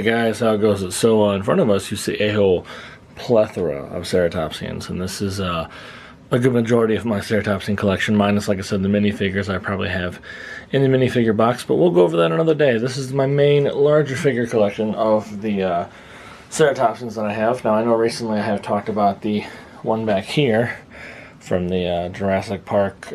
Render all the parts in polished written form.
Hey guys, how goes it? So in front of us you see a whole plethora of Ceratopsians, and this is a good majority of my Ceratopsian collection, minus, like I said, the minifigures I probably have in the minifigure box, but we'll go over that another day. This is my main larger figure collection of the Ceratopsians that I have. Now I know recently I have talked about the one back here from the Jurassic Park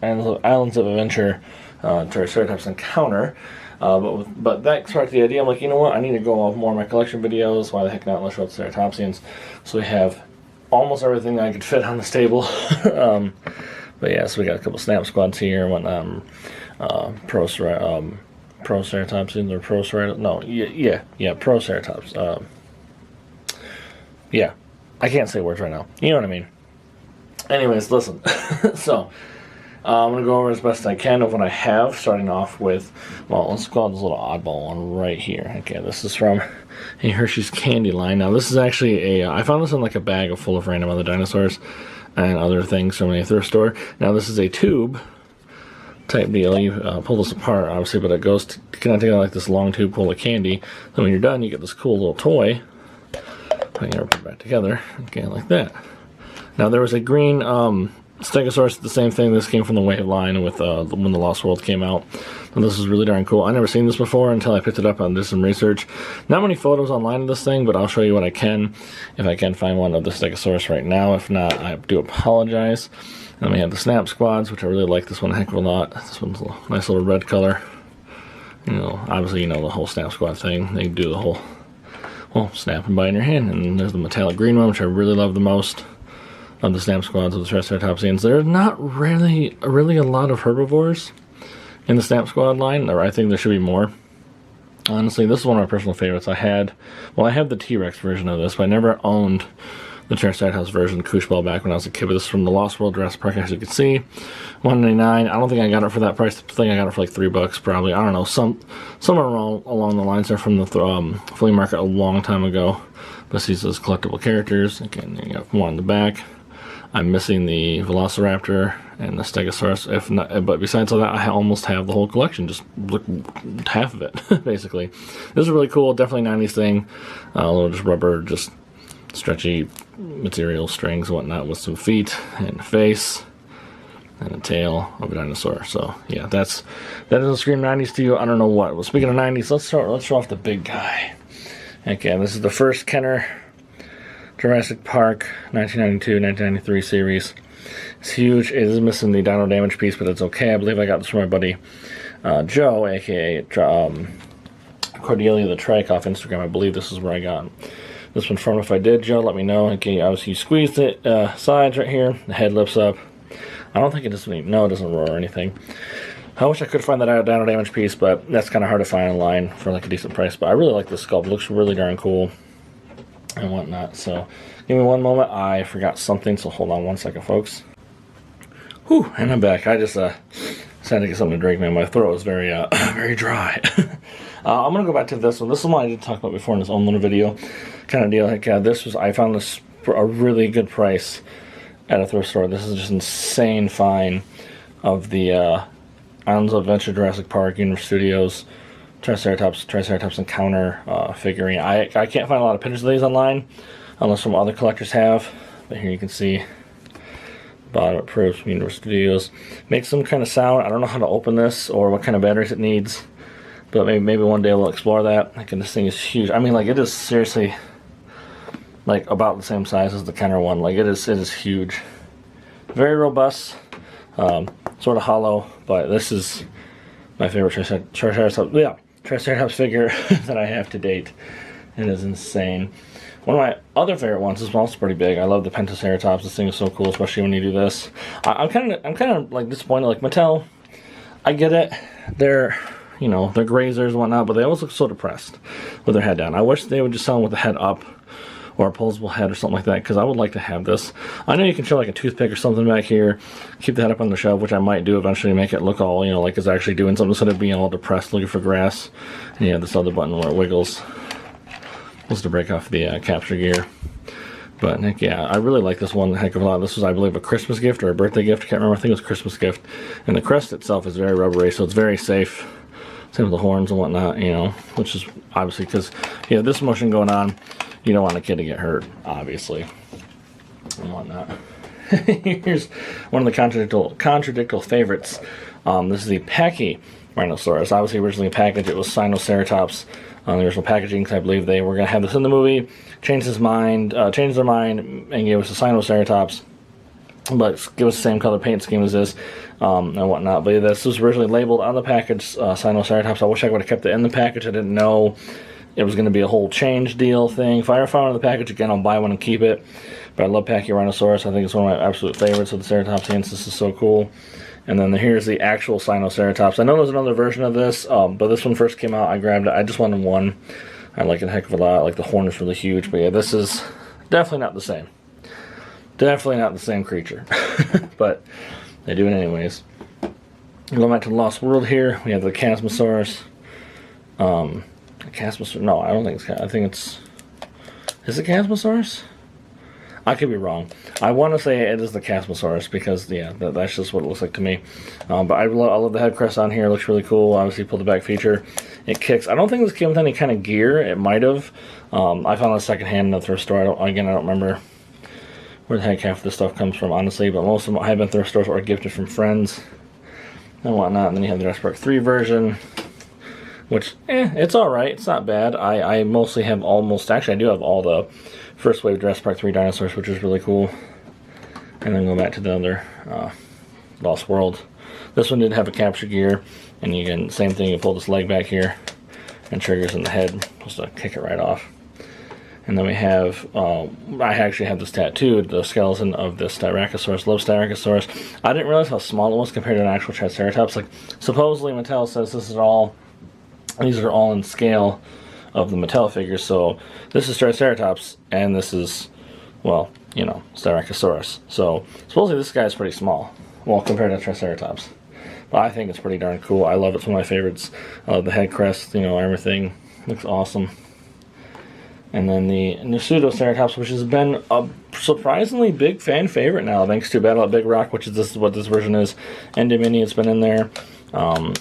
Islands of Adventure Triceratops Encounter. But that sparked the idea. I'm like, you know what? I need to go off more of my collection videos. Why the heck not? Let's show the Ceratopsians. So we have almost everything that I could fit on this table. But yeah, so we got a couple snap squads here. One Pro Ceratopsians or Pro Ceratops. No, yeah, Pro Ceratops. Yeah, I can't say words right now. You know what I mean. Anyways, listen. So. I'm going to go over as best I can of what I have, starting off with, well, let's call this little oddball one right here. Okay, this is from a Hershey's Candy line. Now, this is actually I found this in like a bag full of random other dinosaurs and other things from a thrift store. Now, this is a tube type deal. You pull this apart, obviously, but it goes to connect together like this long tube full of candy. Then when you're done, you get this cool little toy. Put it back together, okay, like that. Now, there was a green, Stegosaurus, the same thing. This came from the Wave line with when the Lost World came out. And this is really darn cool. I never seen this before until I picked it up and did some research. Not many photos online of this thing, but I'll show you what I can. If I can find one of the Stegosaurus right now. If not, I do apologize. And then we have the Snap Squads, which I really like this one a heck of a lot. This one's a nice little red color. You know, obviously you know the whole Snap Squad thing. They do the whole, well, snap and bite in your hand. And there's the metallic green one, which I really love the most of the Snap Squads of the Triceratopsians. There's not really a lot of herbivores in the Snap Squad line, or I think there should be more. Honestly, this is one of my personal favorites. I have the T-Rex version of this, but I never owned the Triceratops version, Kooshball, back when I was a kid. But this is from the Lost World Jurassic Park, as you can see. $1.99. I don't think I got it for that price. I think I got it for like $3 probably. I don't know, somewhere along the lines there from the flea market a long time ago. But these are those collectible characters. Again, you got one in the back. I'm missing the Velociraptor and the Stegosaurus. If not, but besides all that, I almost have the whole collection. Just look, half of it, basically. This is really cool. Definitely 90s thing. A little just rubber, just stretchy material, strings, and whatnot, with some feet and a face and a tail of a dinosaur. So yeah, that doesn't scream 90s to you. I don't know what. Well, speaking of 90s, let's show off the big guy. Okay, this is the first Kenner Jurassic Park 1992-1993 series. It's huge. It is missing the dino damage piece, but it's okay. I believe I got this from my buddy Joe, aka Cordelia the Trike, off Instagram. I believe this is where I got this one from. If I did, Joe, let me know. Okay, obviously you squeeze the sides right here. The head lifts up. I don't think it doesn't. No, it doesn't roar or anything. I wish I could find that dino damage piece, but that's kind of hard to find online for like a decent price. But I really like this sculpt. It looks really darn cool and whatnot. So give me one moment. I forgot something, so hold on one second, folks. Whew, and I'm back. I just decided to get something to drink, man. My throat was very very dry. I'm gonna go back to this one. This is one I did talk about before in this own little video kind of deal. Like, I found this for a really good price at a thrift store. This is just insane find of the Islands of Adventure Jurassic Park Universal Studios Triceratops Encounter figurine. I can't find a lot of pictures of these online, unless some other collectors have. But here you can see the bottom. It proves from Universal Studios. Makes some kind of sound. I don't know how to open this or what kind of batteries it needs, but maybe one day we'll explore that. Like, this thing is huge. I mean, like, it is seriously like about the same size as the Kenner one. Like, it is huge. Very robust. Sort of hollow, but this is my favorite Triceratops figure that I have to date. It is insane. One of my other favorite ones is also pretty big. I love the Pentaceratops. This thing is so cool, especially when you do this. I'm kind of like disappointed. Like, Mattel, I get it. They're grazers and whatnot, but they always look so depressed with their head down. I wish they would just sell them with the head up, or a posable head or something like that, because I would like to have this. I know you can show like a toothpick or something back here, keep the head up on the shelf, which I might do eventually, make it look all, like it's actually doing something instead of being all depressed looking for grass. And you have this other button where it wiggles. This to break off the capture gear. But heck yeah, I really like this one a heck of a lot. This was, I believe, a Christmas gift or a birthday gift. I can't remember. I think it was a Christmas gift. And the crest itself is very rubbery, so it's very safe Same with the horns and whatnot, you know, which is obviously because you have this motion going on, you don't want a kid to get hurt, obviously, and whatnot. Here's one of the contradictory favorites. This is the Pachy Rhinoceros. Obviously, originally packaged, it was Sinoceratops on the original packaging, because I believe they were going to have this in the movie. Changed their mind, and gave us the Sinoceratops, but give us the same color paint scheme as this, and whatnot. But yeah, this was originally labeled on the package Sinoceratops. I wish I would have kept it in the package. I didn't know it was going to be a whole change deal thing. If I ever found it in the package again, I'll buy one and keep it. But I love Pachy Rhinoceros. I think it's one of my absolute favorites of the Ceratopsians. This is so cool. And then here's the actual Sinoceratops. I know there's another version of this, but this one first came out. I grabbed it. I just wanted one. I like it a heck of a lot. Like, the horn is really huge. But yeah, this is definitely not the same. Definitely not the same creature. But they do it anyways. Going back to the Lost World here, we have the Chasmosaurus. Chasmosaurus? No, I don't think it's. I think it's. Is it Chasmosaurus? I could be wrong. I want to say it is the Chasmosaurus because, yeah, that's just what it looks like to me. But I love the head crest on here. It looks really cool. Obviously, pull the back feature. It kicks. I don't think this came with any kind of gear. It might have. I found it secondhand in the thrift store. I don't remember where the heck half of this stuff comes from, honestly. But most of them have been thrift stores or gifted from friends and whatnot. And then you have the Jurassic Park 3 version, which, it's alright. It's not bad. I mostly have actually I do have all the first wave Jurassic Park 3 dinosaurs, which is really cool. And then go back to the other Lost World. This one did have a capture gear, and you can, same thing, you pull this leg back here, and triggers in the head, supposed to kick it right off. And then we have, I actually have this tattooed, the skeleton of this Styracosaurus. Love Styracosaurus. I didn't realize how small it was compared to an actual Triceratops. Like, supposedly Mattel says these are all in scale of the Mattel figures. So this is Triceratops, and this is, well, you know, Styracosaurus. So supposedly this guy's pretty small, well, compared to Triceratops. But I think it's pretty darn cool. I love it. It's one of my favorites. I love the head crest, you know, everything looks awesome. And then the Pseudoceratops, which has been a surprisingly big fan favorite now, thanks to Battle at Big Rock, which is what this version is. Endomini, it's been in there. Oh,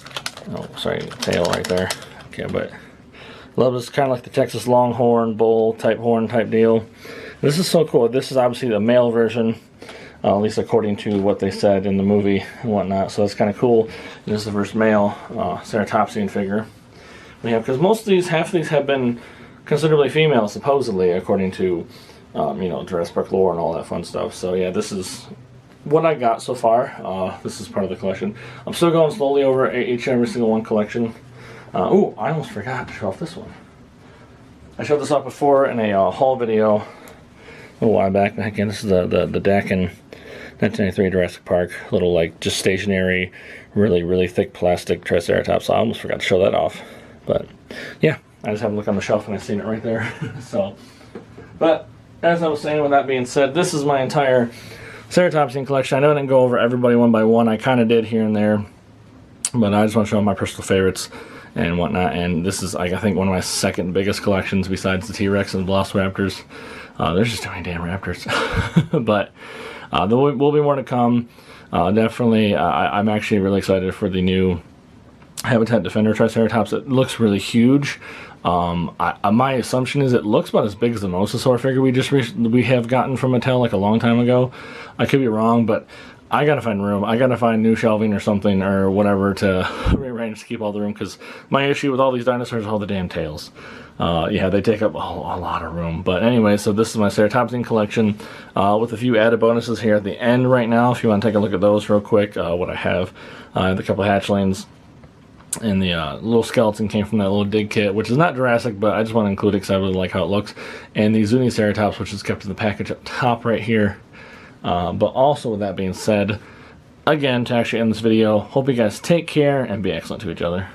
sorry, tail right there. Okay, but love this, kind of like the Texas Longhorn bull type horn type deal. This is so cool. This is obviously the male version, at least according to what they said in the movie and whatnot. So it's kind of cool. This is the first male Ceratopsian figure we have, because half of these have been considerably female, supposedly, according to you know, Jurassic Park lore and all that fun stuff. So yeah, this is what I got so far. This is part of the collection. I'm still going slowly over every single one collection. Ooh, I almost forgot to show off this one. I showed this off before in a haul video a little while back. Again, this is the Dakin 1993 Jurassic Park. Little, like, just stationary, really, really thick plastic Triceratops. I almost forgot to show that off. But yeah, I just have a look on the shelf and I seen it right there. So, but as I was saying, with that being said, this is my entire Ceratopsian collection. I know I didn't go over everybody one by one. I kind of did here and there, but I just want to show my personal favorites and whatnot. And this is, like, I think one of my second biggest collections besides the T-Rex and the Velociraptors. There's just too many damn raptors. But there will be more to come. Definitely, I'm actually really excited for the new Habitat Defender Triceratops. It looks really huge. My assumption is it looks about as big as the Mosasaur figure we have gotten from Mattel like a long time ago. I could be wrong, but I gotta find room. I gotta find new shelving or something or whatever to rearrange to keep all the room, because my issue with all these dinosaurs is all the damn tails. Yeah, they take up a lot of room. But anyway, so this is my Ceratopsian collection with a few added bonuses here at the end right now. If you want to take a look at those real quick, what I have. The couple of hatchlings. And the little skeleton came from that little dig kit, which is not Jurassic, but I just want to include it because I really like how it looks. And the Zuniceratops, which is kept in the package up top right here. But also, with that being said, again, to actually end this video, hope you guys take care and be excellent to each other.